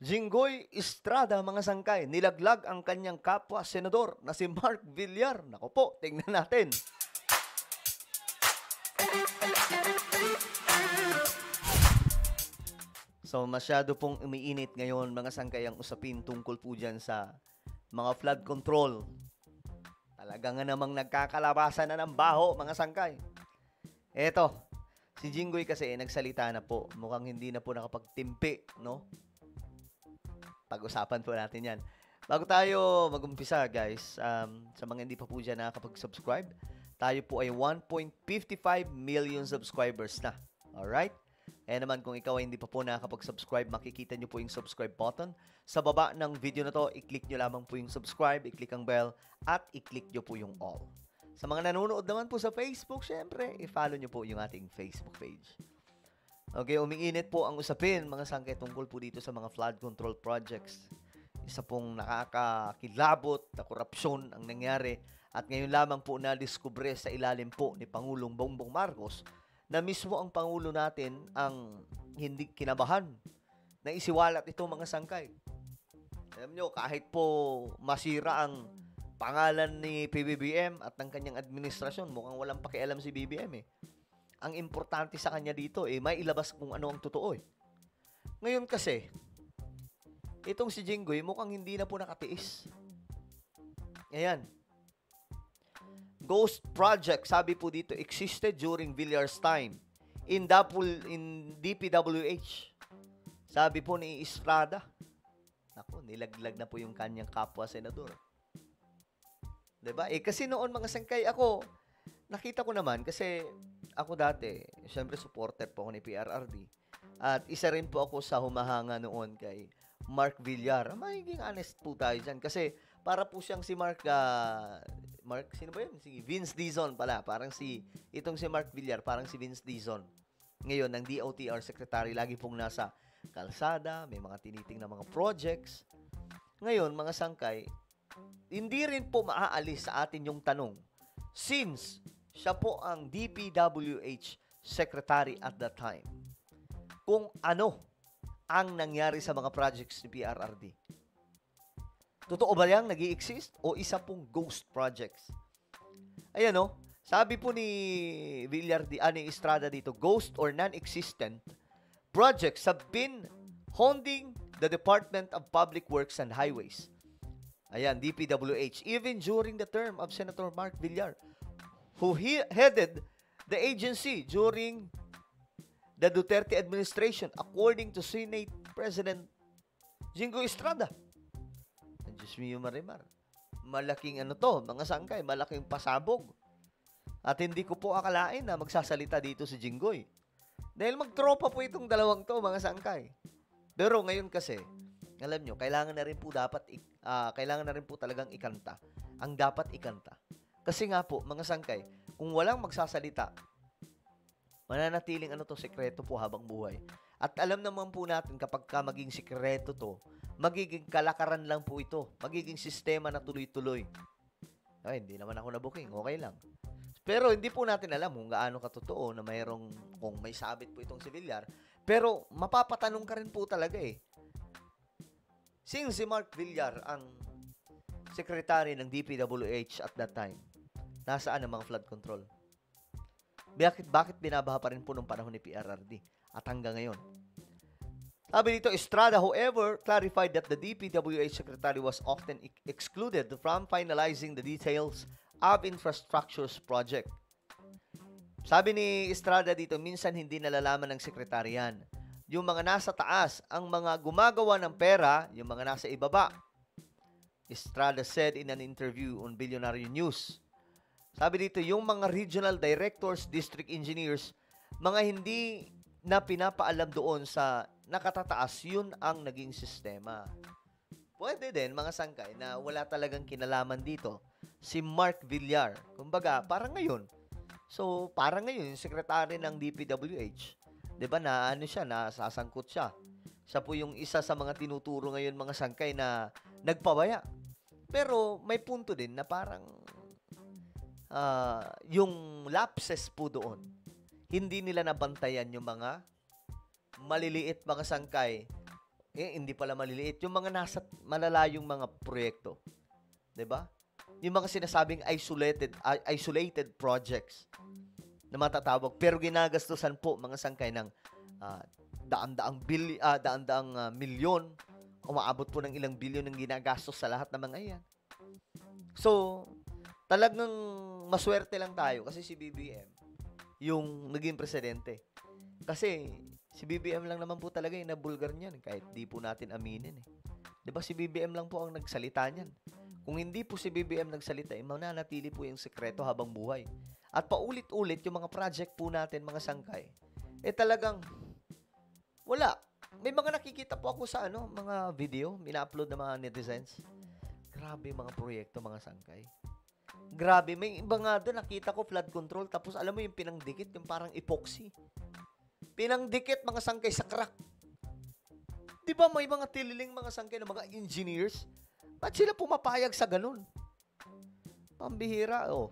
Jinggoy Estrada, mga sangkay, nilaglag ang kanyang kapwa senador na si Mark Villar. Nako po, tingnan natin. So, masyado pong umiinit ngayon, mga sangkay, ang usapin tungkol po dyan sa mga flood control. Talaga nga namang nagkakalabasan na ng baho, mga sangkay. Eto, si Jinggoy kasi nagsalita na po. Mukhang hindi na po nakapagtimpi, no? Pag-usapan po natin yan. Bago tayo mag-umpisa, guys, sa mga hindi pa po dyan nakakapag-subscribe, tayo po ay 1.55 million subscribers na. Alright? Eh naman, kung ikaw ay hindi pa po nakakapag-subscribe, makikita nyo po yung subscribe button. Sa baba ng video na to, i-click nyo lamang po yung subscribe, i-click ang bell, at i-click nyo po yung all. Sa mga nanonood naman po sa Facebook, syempre, i-follow nyo po yung ating Facebook page. Okay, umiinit po ang usapin, mga sangkay, tungkol po dito sa mga flood control projects. Isa pong nakakakilabot na korupsyon ang nangyari at ngayon lamang po na-discover sa ilalim po ni Pangulong Bongbong Marcos na mismo ang Pangulo natin ang hindi kinabahan na isiwalat ito, mga sangkay. Alam nyo, kahit po masira ang pangalan ni PBBM at ng kanyang administrasyon, mukhang walang pakialam si BBM eh. Ang importante sa kanya dito may ilabas kung ano ang totoo eh. Ngayon kasi, itong si Jinggoy mukhang hindi na po nakatiis. Ayan. Ghost project, sabi po dito, existed during Villar's time in DPWH. Sabi po ni Estrada. Naku, nilaglag na po yung kanyang kapwa senador. Diba? Kasi noon, mga sangkay, ako, nakita ko naman, kasi ako dati, syempre supporter po ako ni PRRD. At isa rin po ako sa humahanga noon kay Mark Villar. Magiging honest po tayo dyan. Kasi para po siyang si Mark, sino ba yun? Si Vince Dizon pala. Itong si Mark Villar, parang si Vince Dizon. Ngayon, ng DOTR Secretary, lagi pong nasa kalsada, may mga tiniting na mga projects. Ngayon, mga sangkay, hindi rin po maaalis sa atin yung tanong, since siya po ang DPWH Secretary at that time, kung ano ang nangyari sa mga projects ni PRRD. Totoo ba yang nag-i-exist o isa pong ghost projects? Ayan o, sabi po ni ni Estrada dito, ghost or non-existent projects have been haunting the Department of Public Works and Highways. Ayan, DPWH, even during the term of Senator Mark Villar, who headed the agency during the Duterte administration, according to Senate President Jinggoy Estrada. Diyos mio marimar. Malaking mga sangkay, malaking pasabog. At hindi ko po akalain na magsasalita dito si Jinggoy. Dahil magtropa po itong dalawang to, mga sangkay. Pero ngayon kasi, alam nyo, kailangan na rin po talagang ikanta. Ang dapat ikanta. Kasi nga po, mga sangkay, kung walang magsasalita, mananatiling sekreto po habang buhay. At alam naman po natin kapag maging sikreto to, magiging kalakaran lang po ito. Magiging sistema na tuloy-tuloy. Ay, hindi naman ako na-booking. Okay lang. Pero hindi po natin alam kung gaano katotoo na kung may sabit po itong si Villar. Pero mapapatanong ka rin po talaga eh. Since si Mark Villar ang secretary ng DPWH at that time, nasaan ang mga flood control? Bakit binabaha pa rin po nung panahon ni PRRD at hanggang ngayon? Sabi dito, Estrada, however, clarified that the DPWH secretary was often excluded from finalizing the details of infrastructure's project. Sabi ni Estrada dito, minsan hindi nalalaman ng sekretary yan. Yung mga nasa taas, ang mga gumagawa ng pera, yung mga nasa ibaba. Estrada said in an interview on Billionaire News. Sabi dito, yung mga regional directors, district engineers, mga hindi na pinapaalam doon sa nakatataas, yun ang naging sistema. Pwede din, mga sangkay, na wala talagang kinalaman dito. Si Mark Villar. Kumbaga, parang ngayon. So, parang ngayon, yung sekretary ng DPWH, diba na nasasangkot siya. Siya po yung isa sa mga tinuturo ngayon, mga sangkay, na nagpabaya. Pero may punto din na parang yung lapses po doon, hindi nila nabantayan yung mga maliliit, mga sangkay, hindi pala maliliit. Yung mga nasa malalayong mga proyekto. 'Di ba? Yung mga sinasabing isolated projects na matatawag pero ginagastusan po mga sangkay ng daan-daang milyon, umaabot po ng ilang bilyon ng ginagastos sa lahat ng mga iyan. So, talagang maswerte lang tayo kasi si BBM yung naging presidente. Kasi si BBM lang naman po talaga yung nabulgar niyan kahit di po natin aminin eh. 'Di ba si BBM lang po ang nagsalita niyan. Kung hindi po si BBM nagsalita, mananatili po yung sekreto habang buhay. At paulit-ulit yung mga project po natin, mga sangkay, talagang wala. May mga nakikita po ako sa mga video, mina-upload ng mga netizens. Grabe mga proyekto, mga sangkay. Grabe, may iba nga doon, nakita ko flood control, tapos alam mo yung pinangdikit, yung parang epoxy. Pinangdikit mga sangkay sa crack. Di ba may mga tililing mga sangkay ng mga engineers? Ba't sila pumapayag sa ganun? Pambihira, oh.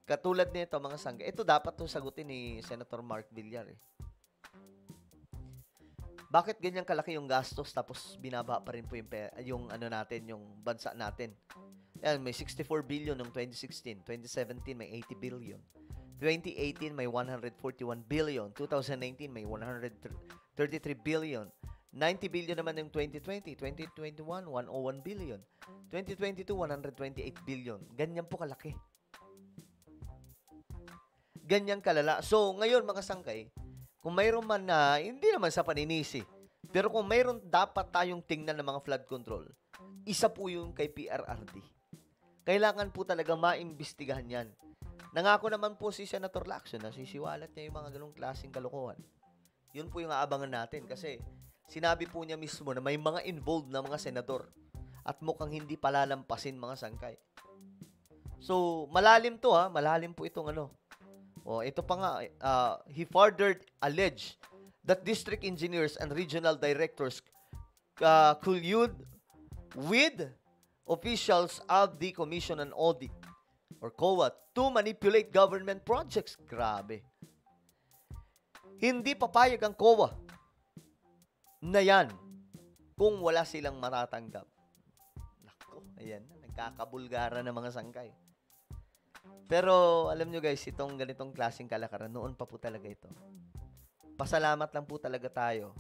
Katulad nito mga sangkay. Ito dapat to sagutin ni Senator Mark Villar eh. Bakit ganyan kalaki yung gastos tapos binaba pa rin po yung natin, yung bansa natin? Yan, may 64 billion noong 2016. 2017 may 80 billion. 2018 may 141 billion. 2019 may 133 billion. 90 billion naman yung 2020. 2021, 101 billion. 2022, 128 billion. Ganyan po kalaki. Ganyan kalala. So, ngayon mga sangkay, kung mayroon man na, hindi naman sa paninisi, pero kung mayroon dapat tayong tingnan ng mga flood control, isa po yung kay PRRD. Kailangan po talaga maimbestigahan yan. Nangako naman po si Senator Lacson na sisiwalat niya yung mga ganong klaseng kalokohan. Yun po yung aabangan natin kasi sinabi po niya mismo na may mga involved na mga senador at mukhang hindi palalampasin mga sangkay. So, malalim to malalim po itong ito pa nga, he further alleged that district engineers and regional directors collude with officials of the Commission on Audit or COA to manipulate government projects. Grabe. Hindi papayag ang COA na yan kung wala silang matatanggap. Nako, ayan na, nagkakabulgara ng mga sangkay. Pero, alam nyo guys, itong ganitong klaseng kalakaran, noon pa po talaga ito. Pasalamat lang po talaga tayo.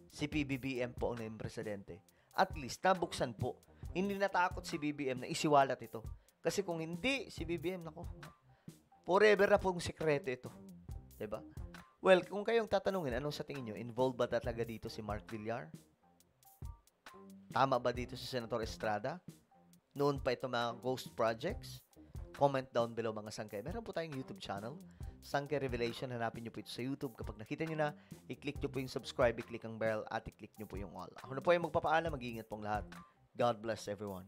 Si PBBM po ang naging presidente. At least, nabuksan po. Hindi natakot si BBM na isiwalat ito. Kasi kung hindi, si BBM, nako, forever na pong sekreto ito. Diba? Well, kung kayong tatanungin, anong sa tingin nyo? Involved ba talaga dito si Mark Villar? Tama ba dito si Senator Estrada? Noon pa ito mga ghost projects? Comment down below mga sangkay. Meron po tayong YouTube channel, Sangkay Revelation. Hanapin nyo po ito sa YouTube. Kapag nakita nyo na, i-click nyo po yung subscribe, i-click ang bell, at i-click nyo po yung all. Ako na po yung magpapaalam. Mag-iingat pong lahat. God bless everyone.